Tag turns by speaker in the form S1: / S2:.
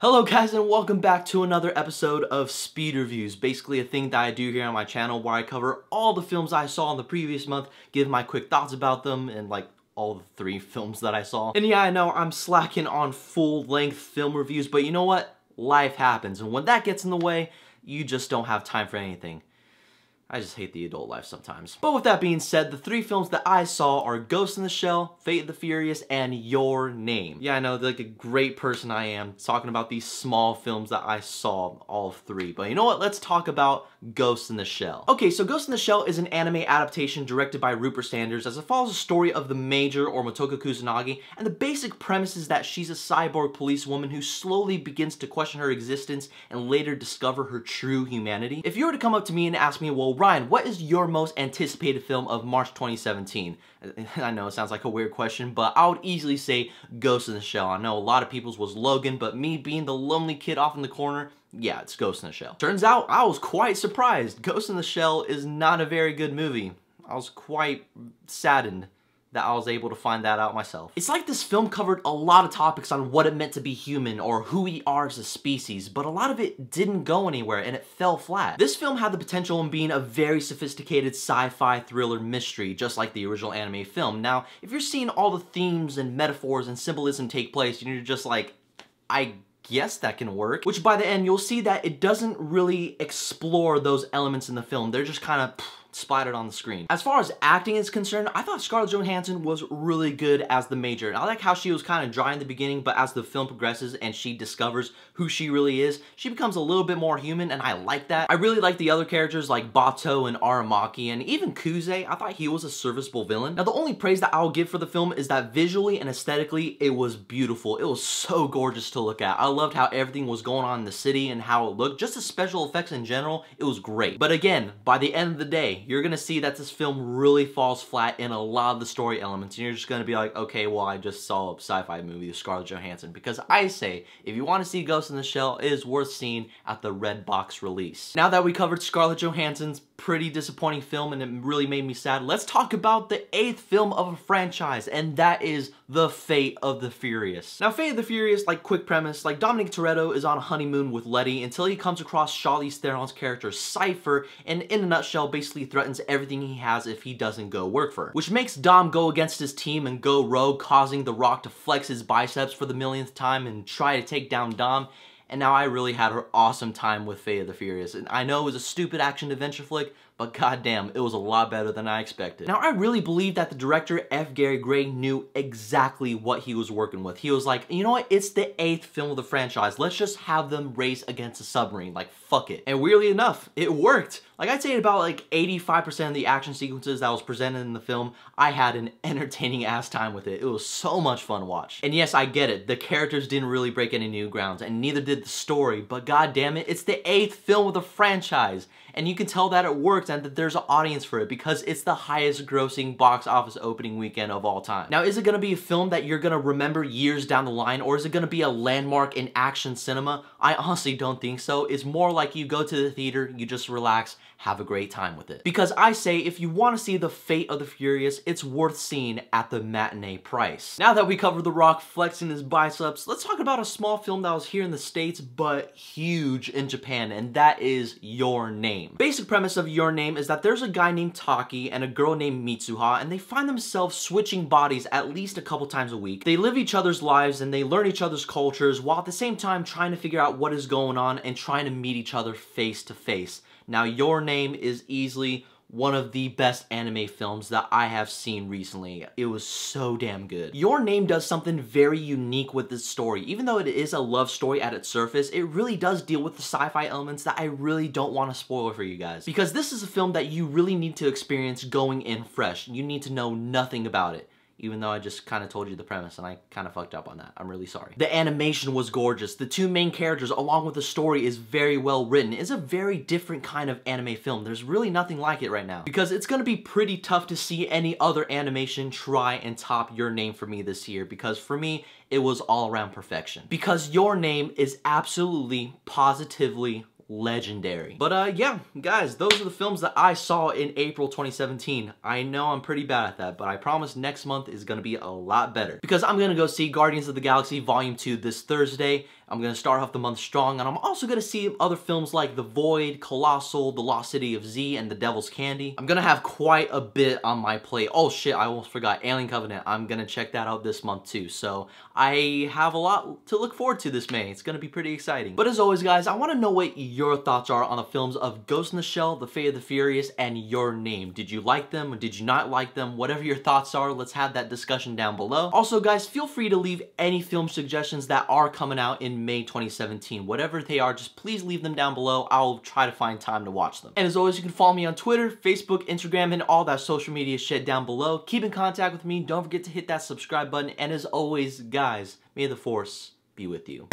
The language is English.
S1: Hello guys and welcome back to another episode of Speed Reviews, basically a thing that I do here on my channel where I cover all the films I saw in the previous month, give my quick thoughts about them, and like all the 3 films that I saw. And yeah, I know I'm slacking on full-length film reviews, but you know what? Life happens, and when that gets in the way, you just don't have time for anything. I just hate the adult life sometimes. But with that being said, the 3 films that I saw are Ghost in the Shell, Fate of the Furious, and Your Name. Yeah, I know, like a great person I am, talking about these small films that I saw, all 3. But you know what? Let's talk about Ghost in the Shell. Okay, so Ghost in the Shell is an anime adaptation directed by Rupert Sanders as it follows the story of the Major, or Motoko Kusanagi, and the basic premise is that she's a cyborg policewoman who slowly begins to question her existence and later discover her true humanity. If you were to come up to me and ask me, well, Ryan, what is your most anticipated film of March 2017? I know it sounds like a weird question, but I would easily say Ghost in the Shell. I know a lot of people's was Logan, but me being the lonely kid off in the corner, yeah, it's Ghost in the Shell. Turns out, I was quite surprised. Ghost in the Shell is not a very good movie. I was quite saddened that I was able to find that out myself. It's like this film covered a lot of topics on what it meant to be human or who we are as a species, but a lot of it didn't go anywhere and it fell flat. This film had the potential in being a very sophisticated sci-fi thriller mystery, just like the original anime film. Now, if you're seeing all the themes and metaphors and symbolism take place, and you're just like, I guess that can work. Which by the end, you'll see that it doesn't really explore those elements in the film. They're just kind of splattered on the screen. As far as acting is concerned, I thought Scarlett Johansson was really good as the Major. And I like how she was kind of dry in the beginning, but as the film progresses and she discovers who she really is, she becomes a little bit more human, and I like that. I really like the other characters like Bato and Aramaki, and even Kuze. I thought he was a serviceable villain. Now, the only praise that I'll give for the film is that visually and aesthetically, it was beautiful. It was so gorgeous to look at. I loved how everything was going on in the city and how it looked. Just the special effects in general, it was great. But again, by the end of the day, you're gonna see that this film really falls flat in a lot of the story elements, and you're just gonna be like, okay, well, I just saw a sci-fi movie with Scarlett Johansson. Because I say, if you want to see Ghost in the Shell, it is worth seeing at the red box release. Now that we covered Scarlett Johansson's pretty disappointing film and it really made me sad, let's talk about the 8th film of a franchise, and that is The Fate of the Furious. Now, Fate of the Furious, like, quick premise, like, Dominic Toretto is on a honeymoon with Letty until he comes across Charlize Theron's character Cypher, and in a nutshell basically threatens everything he has if he doesn't go work for her. Which makes Dom go against his team and go rogue, causing The Rock to flex his biceps for the millionth time and try to take down Dom. And now I really had an awesome time with Fate of the Furious. And I know it was a stupid action-adventure flick, but goddamn, it was a lot better than I expected. Now, I really believe that the director, F. Gary Gray, knew exactly what he was working with. He was like, you know what, it's the 8th film of the franchise. Let's just have them race against a submarine. Like, fuck it. And weirdly enough, it worked. Like, I'd say about like 85% of the action sequences that was presented in the film, I had an entertaining ass time with it. It was so much fun to watch. And yes, I get it. The characters didn't really break any new grounds, and neither did the story, but goddamn it, it's the 8th film of the franchise. And you can tell that it works and that there's an audience for it because it's the highest grossing box office opening weekend of all time. Now, is it gonna be a film that you're gonna remember years down the line, or is it gonna be a landmark in action cinema? I honestly don't think so. It's more like you go to the theater, you just relax, have a great time with it. Because I say, if you want to see The Fate of the Furious, it's worth seeing at the matinee price. Now that we covered The Rock flexing his biceps, let's talk about a small film that was here in the States, but huge in Japan, and that is Your Name. Basic premise of Your Name is that there's a guy named Taki and a girl named Mitsuha, and they find themselves switching bodies at least a couple times a week. They live each other's lives and they learn each other's cultures, while at the same time trying to figure out what is going on and trying to meet each other face to face. Now, Your Name is easily one of the best anime films that I have seen recently. It was so damn good. Your Name does something very unique with this story. Even though it is a love story at its surface, it really does deal with the sci-fi elements that I really don't want to spoil for you guys. Because this is a film that you really need to experience going in fresh. You need to know nothing about it. Even though I just kind of told you the premise and I kind of fucked up on that. I'm really sorry. The animation was gorgeous. The 2 main characters, along with the story, is very well written. It's a very different kind of anime film. There's really nothing like it right now. Because it's gonna be pretty tough to see any other animation try and top Your Name for me this year. Because for me, it was all around perfection. Because Your Name is absolutely, positively legendary. But yeah, guys, those are the films that I saw in April 2017. I know I'm pretty bad at that, but I promise next month is gonna be a lot better. Because I'm gonna go see Guardians of the Galaxy Volume 2 this Thursday, I'm gonna start off the month strong, and I'm also gonna see other films like The Void, Colossal, The Lost City of Z, and The Devil's Candy. I'm gonna have quite a bit on my plate. Oh shit, I almost forgot. Alien Covenant. I'm gonna check that out this month too. So I have a lot to look forward to this May. It's gonna be pretty exciting. But as always, guys, I want to know what your thoughts are on the films of Ghost in the Shell, The Fate of the Furious, and Your Name. Did you like them? Did you not like them? Whatever your thoughts are, let's have that discussion down below. Also, guys, feel free to leave any film suggestions that are coming out in May 2017. Whatever they are, just please leave them down below. I'll try to find time to watch them. And as always, you can follow me on Twitter, Facebook, Instagram, and all that social media shit down below. Keep in contact with me. Don't forget to hit that subscribe button. And as always, guys, may the Force be with you.